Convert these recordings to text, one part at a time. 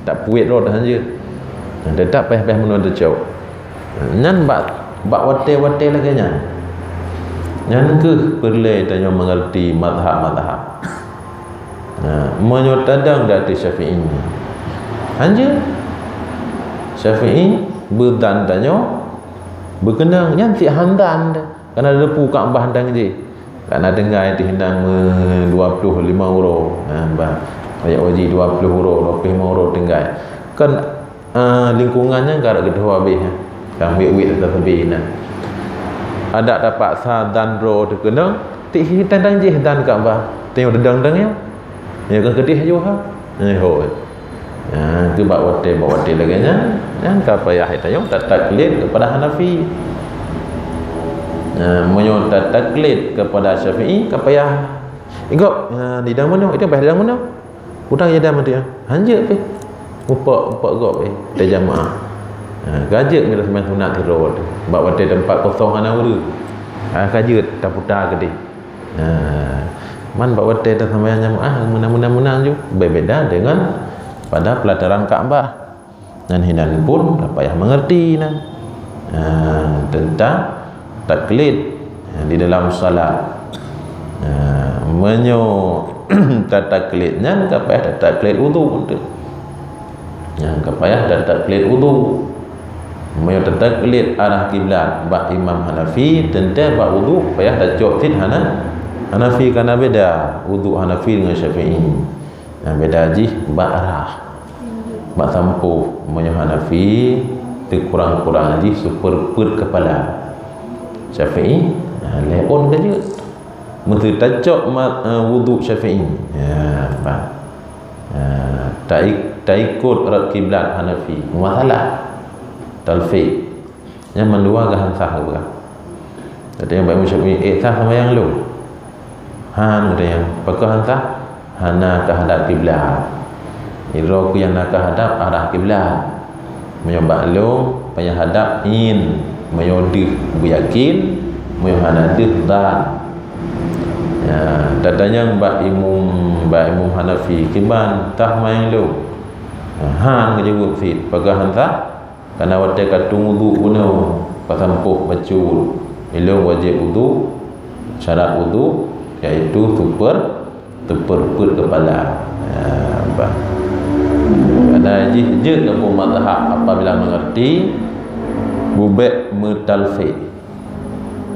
tak puit roh dah je tetap peh menua tercok nyan bak wate lagi nyan ke perlu tanya mengerti mazhab menyotadang dari Syafi'i hanya Syafi'i berdan tanya berkenang nyan si handan kerana lepu Kaabah handang je kerana dengar itu hindang 25 euro ayat wajib 20 euro 25 euro tinggal kan lingkungannya enggak ada kedua habis kan wik-wik atau lebih ada dapat sadan ro terkenang tik tandang je dan Kaabah tengok dedang-dedang ya kan kedih juga ho tu bawa wate lagi yang apa ya tayong tak taklid kepada Hanafi menyontak taklid kepada Syafi'i kapayah ikut di dalam mana itu bahas dalam mana hutang ya dalam dia hanja pe upak gop kita jamaah gajak bila semai sunat tirod bab wate tempat kosong ana uru gajak tak putar gede man bab wate tak sampai jamaah menang ju berbeda dengan pada pelataran Kaabah dan hinan pun payah mengerti tentang taklid di dalam salat taklidnya kapayah taklid wudu kapayah taklid wudu taklid arah kiblat bak Imam Hanafi tentang bak wudu payah dacok fit Hanafi kerana beda wudu Hanafi dengan Syafi'i beda ji bak arah bak sampuh Hanafi kurang-kurang ji super kepala Syafi'i leon saja mesti tajak wudu Syafi'i tak ikut rat kiblat Hanafi masalah talfiq yang mendua gahan sah ke tadi yang baik Syafi'i sah sama yang lu han kata yang pakah sah hana kahadap kiblat iro ku yang nak hadap arah kiblat menyobak lu payah hadap menyodih beryakin menyhanadih dan dadanya Mbak Imam Hanafi kiban tah main lu han kejut fit pagahan tak kerana wate katung wudu guna pasampuh bacul ilu wajib wudu syarat wudu iaitu tupur kepala kerana je kamu mazhab apabila mengerti bubek mutalfi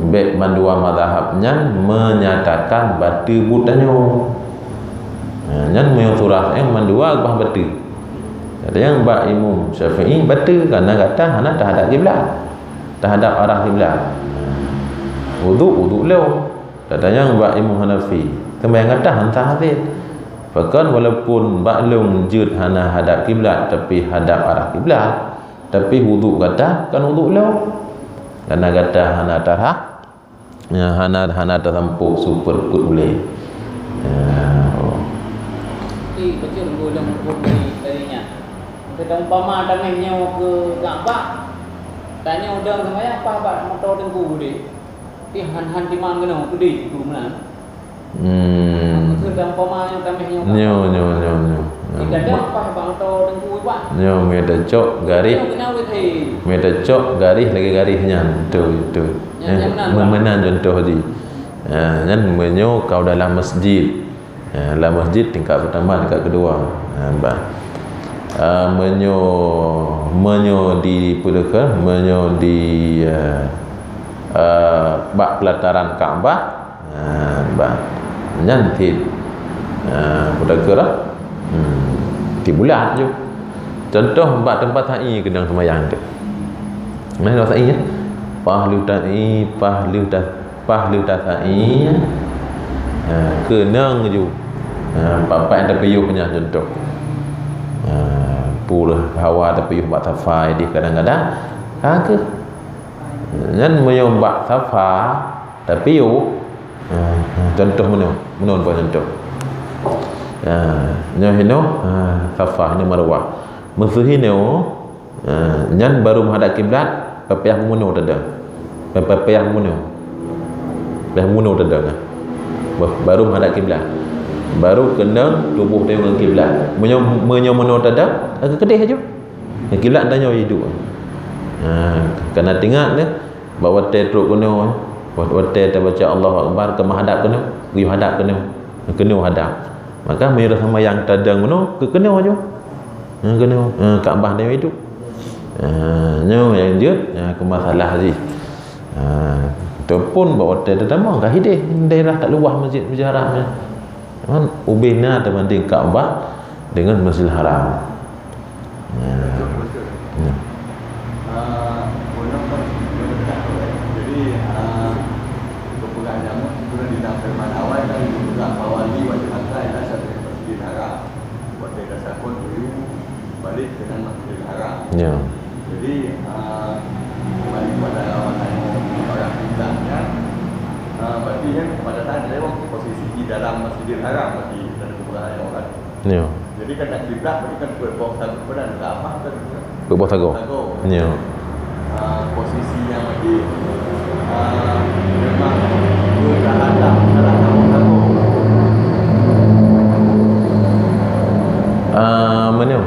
bek mandua mazhabnya menyatakan batu butanyo nyan surah yang mandua bah batu ada yang bak Imam Syafi'i batu kerana kata hana terhadap kiblat terhadap arah kiblat wudu leu katanya yang bak Imam Hanafi kembali kata hantah hadis bahkan walaupun bak leu jud hana hadap kiblat tapi hadap arah kiblat tapi wudu kata kan wudu leu kerana kata hana tarah hana tersampuk super put boleh betul dalam hukum tadinya kita umpama tamehnya ke Kaabah tanya udang semaya apa bak motor tengku dia han di mana kena tu di tu mana betul dalam umpama yang tamehnya nyo tidak ada apa bak motor tengku buat nyo meda cok garis meda cok garis lagi garisnya tu memenan contoh di nyan menyo kau dalam masjid dalam masjid tingkat pertama tingkat kedua menyo di pulaka menyo di bak pelataran Kaabah nyan ti pulaka lah di bulan je contoh bak tempat hai kedang sembahyang tu mana dah sai pahlu tasai kenang ju papai terpiyuh punya contoh pula hawa terpiyuh bak safai di kadang-kadang ke nyan menyobak safa terpiyuh contoh menun buat contoh nyo safa ni marwah musuhi nyo nyan baru menghadap kiblat papayah muno tada papayah muno dah muno tada baru menghadap kiblat baru kena tubuh dia dengan kiblat. Menyo tadak agak kedih aja. Kiblat tanya hidup. Kena tengok ni bawa teruk kena. Waktu kita baca Allahu Akbar ke menghadap kena, pergi hadap kena hadap. Maka menyo sama yang tadang kena kena aja. Kena Kaabah dia hidup. Nyo yang dia ke masalah ni. Itu pun bawa dia pertama dah hidup daerah tak luas masjid Haram. Kan ubina terbanding Kaabah dengan Masjidil Haram. Jadi kepulangan jamu sudah di dalam firman awal dan juga awali wajib angkat dasar Masjidil Haram. Buat dasar pun balik dengan Masjidil Haram. Ya. Jadi kembali pada orang tidaknya berarti kan pada saat lewat posisi di dalam Masjidil Haram berarti ada kepulangan orang. Ya. Jadi kan nak kiblat berarti kan berbawah tagu dan apa kan? Berbawah tagu. Ya. Posisi yang berarti memang berhadap dalam tagu. Mana?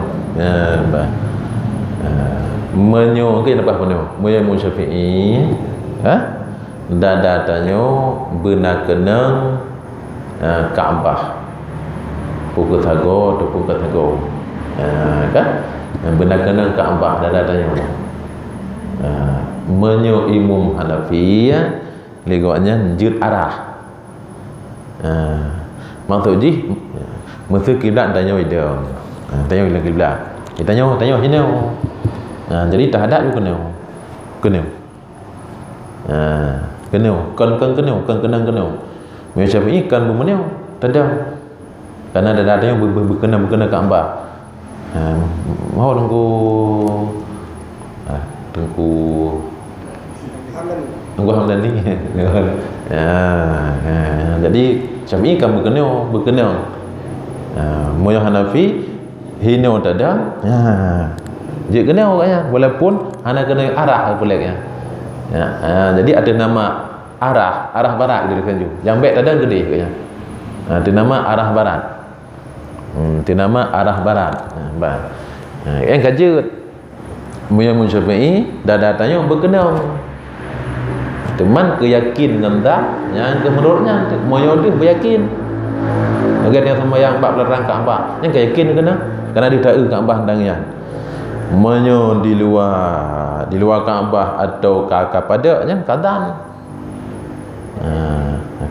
Menyo ke lepas menyo. Menyo Syafi'i. Dada tanyo benar kenang Kaabah. Pukul tago tu pukul tago. Kan? Benar kenang Kaabah dada tanyo. Menyo Imam Hanafi legoknya jut arah. Maksud ji mesti kiblat tanyo dia. Tanyo lagi kiblat. Kita tanya sini. Jadi tak ada juga kena. Kena. Mereka Syafi'i kan bermenau, tak ada. Karena ada yang berkena Kaabah. Mau tunggu Hamdani. Jadi Syafi'i kan berkena. Moyo Hanafi hino tak ada. Dia kena orangnya walaupun hanya kena arah pelaknya. Jadi ada nama arah barat dia kan. Yang baik tak ada gede katanya. Itu nama arah barat. Itu nama arah barat. Yang kerja Imam Syafi'i dah datanya berkenal. Teman keyakin ngendak yang menurutnya moyo dia beryakin. Agar yang sama yang 4 larang Kaabah. Yang keyakin kena karena dia tahu Kaabah ndangnya. Menyo di luar Kaabah atau kakak padanya kadan.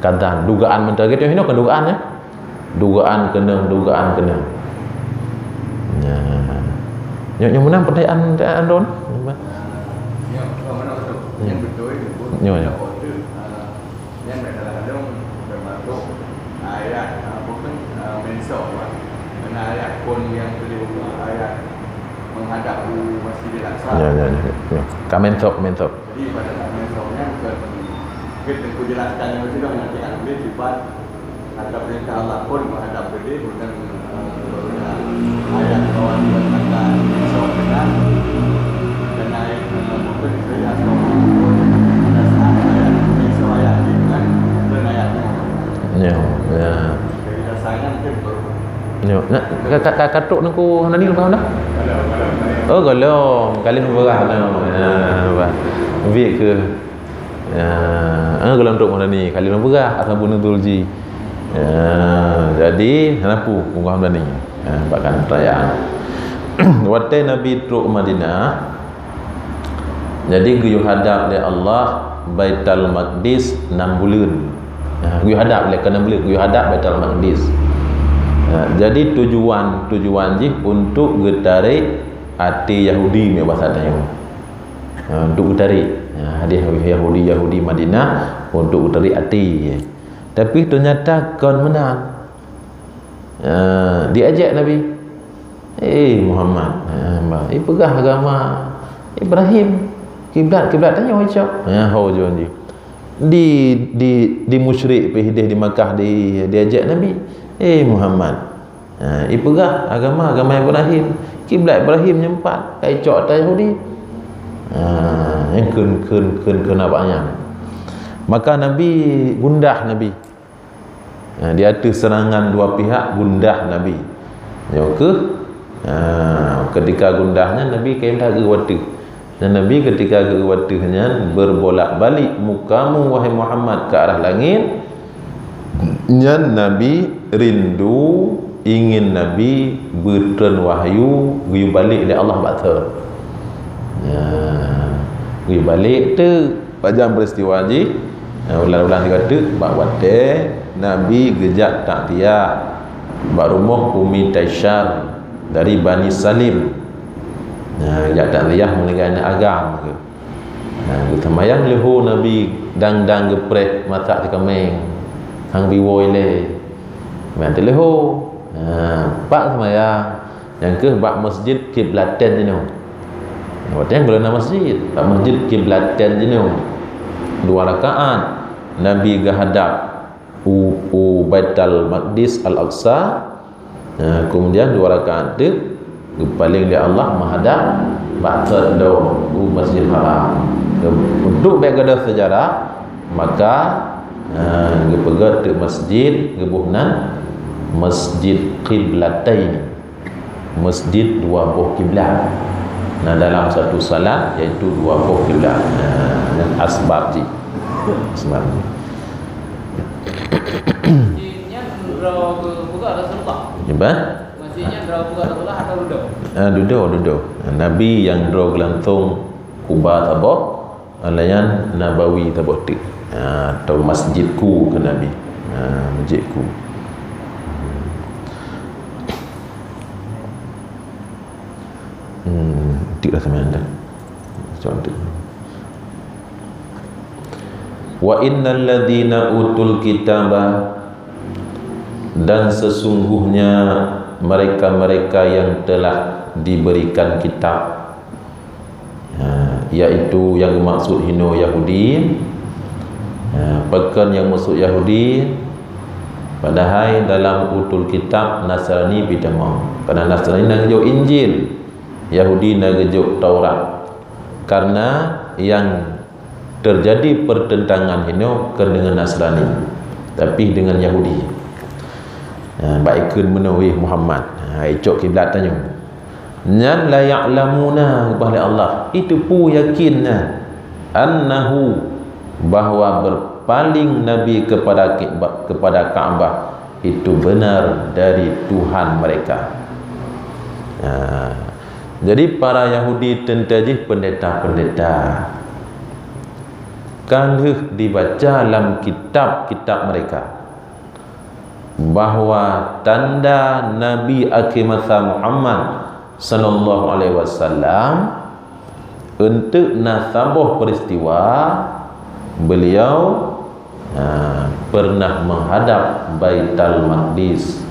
Kadan dugaan mentarget ini kan dugaan ya. Dugaan kena. Yang menang pertanyaan Don. Yang betul Ya. Yang kadang-kadang bermasuk ayat bukan mensok ayat pun yang boleh ayat menghadap Masjidil Aqsa. Ya. Kamensok. Jadi pada mensoknya kita jelaskan yang betul nanti akan boleh sifat ada perintah Allah pun menghadap ke dia bukan ayat kawan berkata mensok benar dan ayat bukan ayat mensok ayat dengan ayatnya. Ya. Jadi dasarnya mungkin Ya. Nak katuk nangku nani lepas dah. Oh golong kali berah dah. Biar ke kalau untuk mana ni kali berah atau bunuh tulji. Jadi kenapa Muka Hamdani bahkan perayaan waktu Nabi truk Madinah. Jadi guyuh hadap oleh Allah Baitul Maqdis 6 bulan. Guyuh hadap oleh ke 6 bulan guyuh hadap Baitul Maqdis. Jadi tujuan je untuk getarik hati Yahudi ni bahasa tanya. Untuk getarik hati Yahudi Madinah untuk getarik hati. Tapi ternyata kon menang. Diajak Nabi. Muhammad, pegah agama Ibrahim. Kiblat tanya macam. Ho je. Di musyrik pergi di Makkah diajak Nabi. Muhammad, pegah agama Ibrahim. Kiblat Ibrahim nyempat kai cok atas Yahudi. Yang kun nampaknya. Maka Nabi gundah Nabi. Dia ada serangan dua pihak, gundah Nabi. Ketika gundahnya Nabi kaidah gewata. Dan Nabi ketika gewatanya berbolak-balik mukamu wahai Muhammad ke arah langit. Nyan Nabi rindu ingin Nabi bertern wahyu giu balik dari Allah Ba'atha. Giu balik tu pajang peristiwa ji. Ulang-ulang dia kata bak wate Nabi gejak taktiah bak rumah Umi Taisyar dari Bani Salim. Gejak taktiah mengenai agam ke. Kita mayang leho Nabi dang-dang geprek mata di kameng. Hang biwoi le. Mati leho. Pak semayang yang ke bak masjid Kiblatan jenuh. Waktu yang berana masjid bak masjid Kiblatan jenuh. 2 rakaat Nabi gahadap Baitul Maqdis Al-Aqsa. Kemudian 2 rakaat tu paling dia Allah menghadap Ba'thad Masjid Haram. Untuk baiklah sejarah maka gepegat ke masjid gebuhnan Masjid Qiblatain, masjid 2 buah kiblat. Dalam satu salat iaitu 2 buah kiblat. Dan asbab ji. Asbab ji. Masjidnya draw ke buka Rasulullah. Apa? Masjidnya draw buka Rasulullah atau duduk? Duduk. Nabi yang draw gelantung Kuba tabok, alayan Nabawi tabok tu. Atau masjidku ke Nabi. Masjidku. Tiklah sama anda. Contoh. Wa innal ladzina utul kitaba, dan sesungguhnya mereka-mereka yang telah diberikan kitab, yaitu yang maksud hino Yahudi, pekan yang maksud Yahudi, padahal dalam utul kitab Nasrani bidamam. Karena Nasrani nak gejuk Injil, Yahudi nak gejuk Taurat. Karena yang terjadi pertentangan ini bukan dengan Nasrani tapi dengan Yahudi. Baikun menawi Muhammad. Icok kiblat tanya. Nyan la ya'lamuna bahwa Allah itu pu yakinna annahu bahwa berpaling Nabi kepada Kaabah itu benar dari Tuhan mereka. Jadi para Yahudi tentajih pendeta-pendeta kan dibaca dalam kitab-kitab mereka bahawa tanda Nabi akhir masa Muhammad sallallahu alaihi wasallam untuk nasabah peristiwa beliau pernah menghadap Baitul Maqdis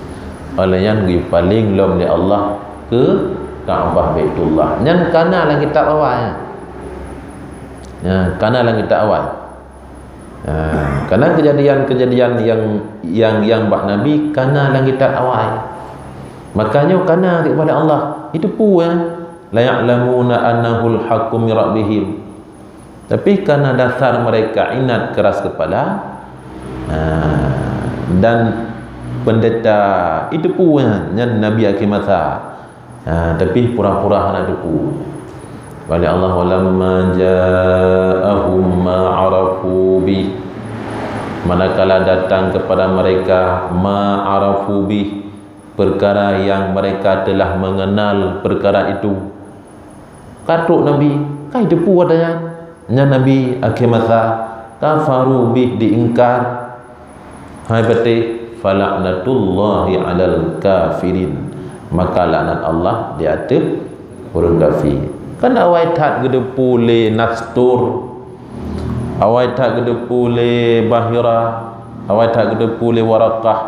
oleh yang paling lom di Allah ke Kaabah Baitullah. Yang kana dalam kitab awal. Kana dalam kitab awal. Karena kejadian-kejadian yang bak Nabi kana dalam kitab awal. Makanya kana kepada Allah. Itu pun la ya'lamuna annahu al-haqqu min rabbihim. Tapi karena dasar mereka inat keras kepala dan pendeta itu pun yang Nabi akhir masa. Tapi pura-pura nak depu. Wali Allah walamma ja'ahum ma'arafu bi, manakala datang kepada mereka ma'arafu bi, perkara yang mereka telah mengenal perkara itu. Katuk Nabi, kai depu adanya. Nya Nabi akhir masa kafaru bi, diingkar. Hai betul, fala'natullahi 'alal kafirin, maka laknat Allah di atas orang kafir. Kan awai tak gedepu le Nastur, awai tak gedepu le Bahira, awai tak gedepu le Waraqah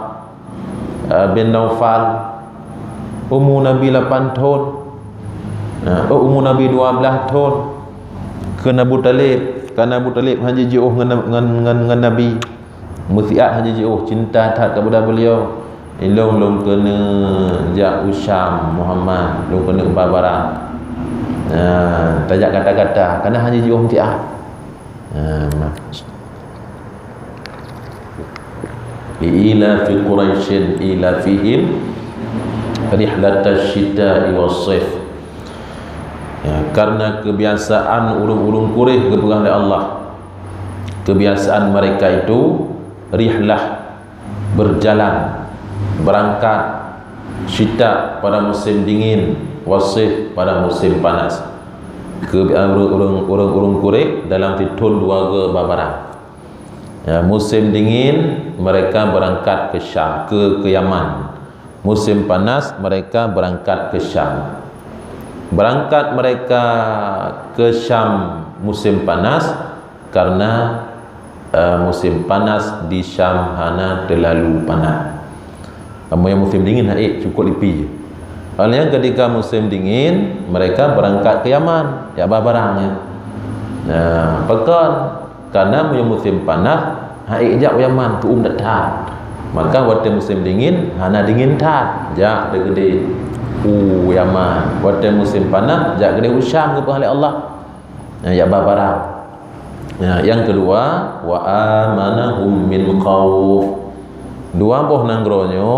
bin Naufal. Umur Nabi 8 tahun, umur Nabi 12 tahun. Kena Abu Talib, kerana Abu Talib haji jauh dengan Nabi. Musiat haji jauh cinta tak kepada beliau. Long kena jak Usam Muhammad, long kena Babarat. Tajak kata-kata kerana hanya jauh mutiat. ila fi Quraisyin ila fihim rihlatash syita'i was-sayf. Ya, karena kebiasaan urung-urung Quraisy kepegang oleh Allah, kebiasaan mereka itu rihlah, berjalan, berangkat, syita pada musim dingin, wasif pada musim panas. Urung-urung Quraisy dalam fitul dua ke babarang. Ya, musim dingin mereka berangkat ke Syam, ke Yaman. Musim panas mereka berangkat ke Syam. Berangkat mereka ke Syam musim panas karena musim panas di Syam hana terlalu panas. Kamu yang musim dingin cukup lipi je. Soalnya ketika musim dingin mereka berangkat ke Yaman, ya barangnya. Nah, pekan karena musim panas jak Yaman tu datang. Maka waktu musim dingin hana dingin tat, jak de gede. Yaman. Waktu musim panas jak gede Syam ke oleh Allah. Ya barang. Ya, yang kedua wa amanahum min khauf. Dua boh nanggronyo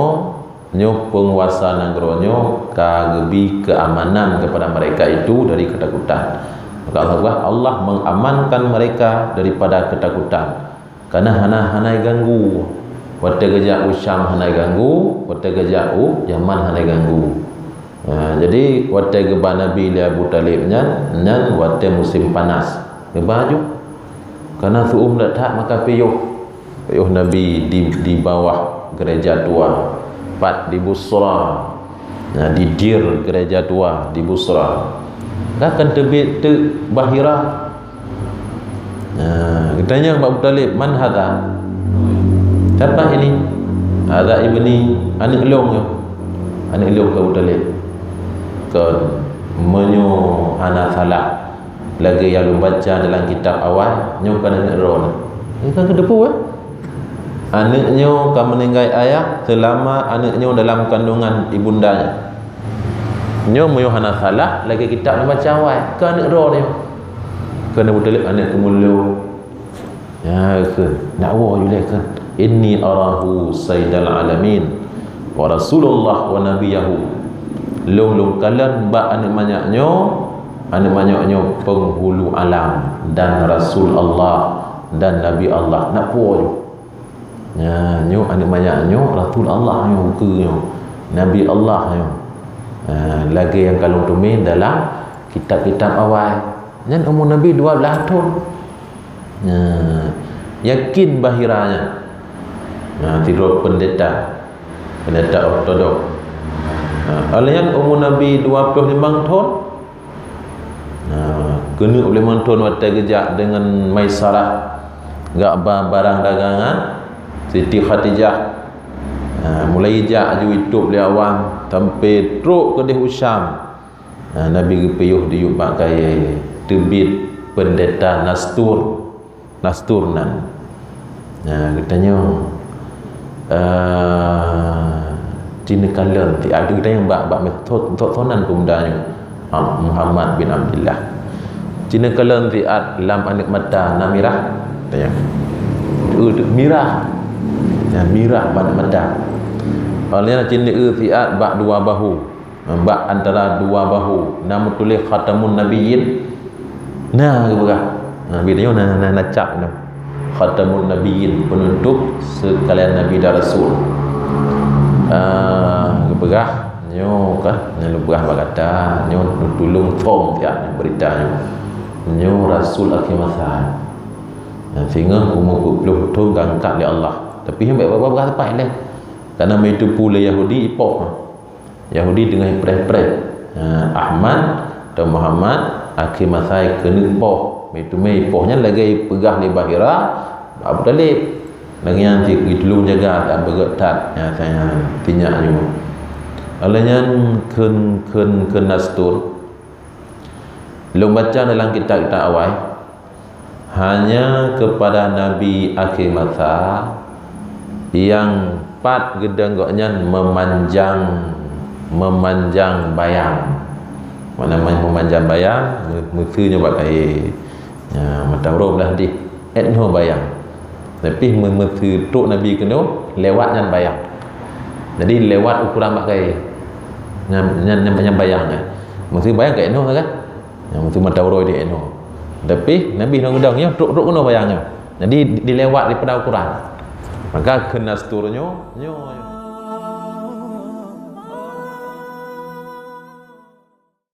nyo penguasa nanggronyo kagebi keamanan kepada mereka itu dari ketakutan. Maka Allah mengamankan mereka daripada ketakutan. Karena hana ganggu. Waktu gejak Syam hana ganggu, waktu gejak Yaman hana ganggu. Jadi waktu geba Nabi li Abu Talib nyan waktu musim panas. Baju. Karena suum tak maka piyuh Nabi di bawah gereja tua. Pat di Busra. Di Dir gereja tua di Busra. Akan terbit Bahira. Katanya Abu Talib, man hadha? Siapa ini? Hadha ibni anak long ya. Anak long ke Abu Talib. Kan menyo anak salah. Lagi yang lu baca dalam kitab awal nyo kan anak ron. Ini kan kedepu anaknya kan meninggal ayah selama anaknya dalam kandungan ibundanya. Nyo moyo hana salah lagi kitab nak baca awal kan anak ron dia. Kan Abu Talib anak kemulu. Ya ke dakwa julai kan. Inni arahu sayyidal alamin wa rasulullah wa nabiyahu. Long kalan ba anak banyaknya penghulu alam dan Rasul Allah dan Nabi Allah nak puas ya nyo anak banyaknya Rasul Allah nyo ke Nabi Allah nyo lagi yang kalau tumi dalam kitab-kitab awal dan umur Nabi 12 tahun yakin bahiranya tidur pendeta ortodok Alian umur Nabi 25 tahun. Kena 25 tahun waktu kejak dengan Maisarah gak barang dagangan Siti Khadijah. Mulai jak ju hidup li awam sampai teruk ke di Syam. Nabi gepeyuh di pakai terbit pendeta Nasturnan. Katanya Cina kalian ti ada kita yang bak tonan pemudanya Muhammad bin Abdullah. Cina kalian ti lam anak mata namirah tanya. Mirah. Ya mirah pada mata. Olehnya cina ti bak dua bahu. Bak antara dua bahu. Nama tulis khatamun nabiyyin. Nah keberah. Bidanya nak cap tu. Khatamun nabiyyin penutup sekalian nabi dan rasul. Berah nyo kan nyo berah berkata nyo tolong thom tiap beritanya nyo rasul akhir masa sehingga umur 20 tahun gangkat oleh Allah tapi yang baik-baik berkata tepat lah karena itu pula Yahudi ipok Yahudi dengan pres-pres Ahmad dan Muhammad akhir masa kena ipok itu ipoknya lagi pegah di Bahira Abu Talib lagi yang dulu jaga tak bergetat ya saya tinyaknya olehnya ken Nastur lu baca dalam kitab awal hanya kepada Nabi akhir masa yang pat gedeng-goknya memanjang bayang. Mana memanjang bayang musuhnya pakai mata huruf lah di etno bayang. Tapi memeti truk Nabi kena lewat nyan bayang. Jadi lewat ukuran pakai nyan bayang kan. Mesti bayang ke eno kan. Yang mesti matauroi di eno. Tapi Nabi nak udangnya truk kena bayangnya. Jadi dilewat daripada ukuran. Maka kena seturunyo nyo.